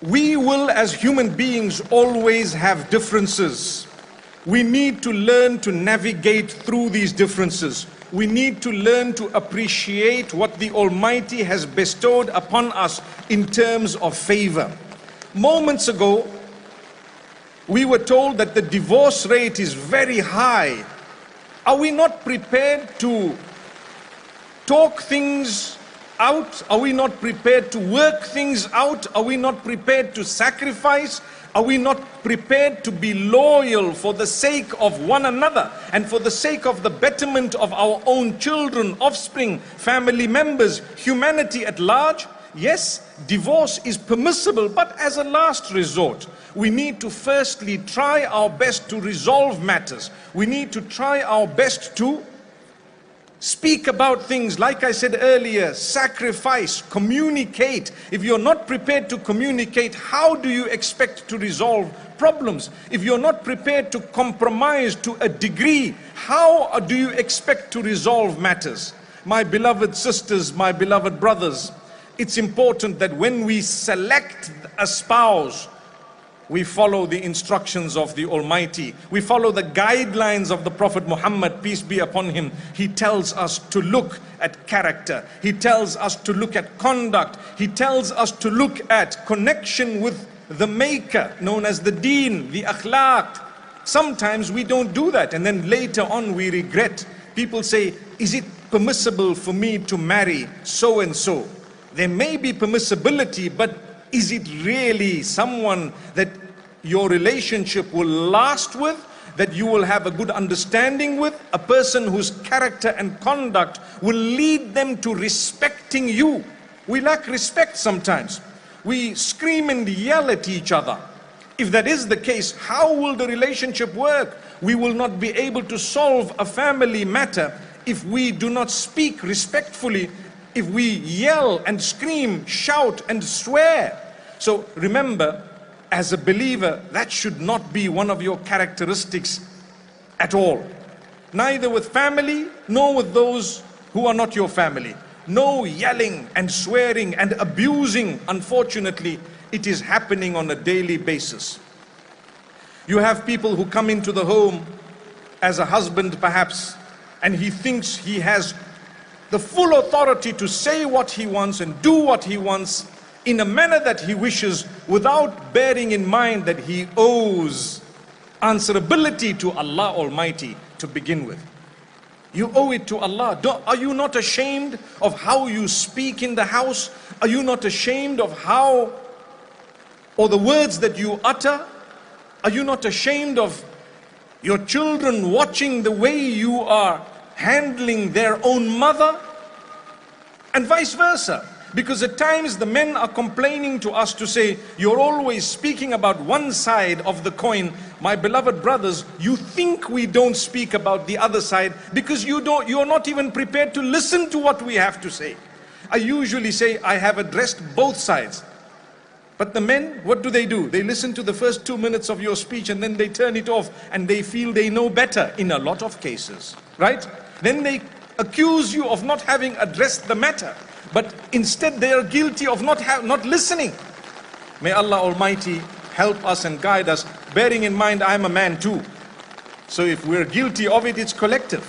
We will, as human beings, always have differences. We need to learn to navigate through these differences. We need to learn to appreciate what the Almighty has bestowed upon us in terms of favor. Moments ago, we were told that the divorce rate is very high. Are we not prepared to talk things out? Are we not prepared to work things out? Are we not prepared to sacrifice? Are we not prepared to be loyal for the sake of one another and for the sake of the betterment of our own children, offspring, family members, humanity at large? Yes, divorce is permissible, but as a last resort, we need to firstly try our best to resolve matters. We need to try our best to speak about things, like I said earlier, sacrifice, communicate. If you're not prepared to communicate, how do you expect to resolve problems? If you're not prepared to compromise to a degree, how do you expect to resolve matters? My beloved sisters, my beloved brothers, it's important that when we select a spouse, we follow the instructions of the Almighty. We follow the guidelines of the Prophet Muhammad, peace be upon him. He tells us to look at character. He tells us to look at conduct. He tells us to look at connection with the Maker, known as the Deen, the Akhlaq. Sometimes we don't do that, and then later on we regret. People say, is it permissible for me to marry so and so? There may be permissibility, but is it really someone that your relationship will last with, that you will have a good understanding with, a person whose character and conduct will lead them to respecting you? We lack respect sometimes. We scream and yell at each other. If that is the case, how will the relationship work? We will not be able to solve a family matter if we do not speak respectfully, if we yell and scream, shout and swear. So remember, as a believer, that should not be one of your characteristics at all. Neither with family, nor with those who are not your family. No yelling and swearing and abusing. Unfortunately, it is happening on a daily basis. You have people who come into the home as a husband perhaps, and he thinks he has the full authority to say what he wants and do what he wants in a manner that he wishes, without bearing in mind that he owes answerability to Allah Almighty to begin with. You owe it to Allah. Are you not ashamed of how you speak in the house? Are you not ashamed of how, or the words that you utter? Are you not ashamed of your children watching the way you are handling their own mother? And vice versa. Because at times the men are complaining to us to say, you're always speaking about one side of the coin. My beloved brothers, you think we don't speak about the other side because you're not even prepared to listen to what we have to say. I usually say, I have addressed both sides. But the men, what do? They listen to the first 2 minutes of your speech and then they turn it off and they feel they know better in a lot of cases, right? Then they accuse you of not having addressed the matter. But instead they are guilty of not listening. May Allah Almighty help us and guide us, bearing in mind I'm a man too. So if we're guilty of it, it's collective.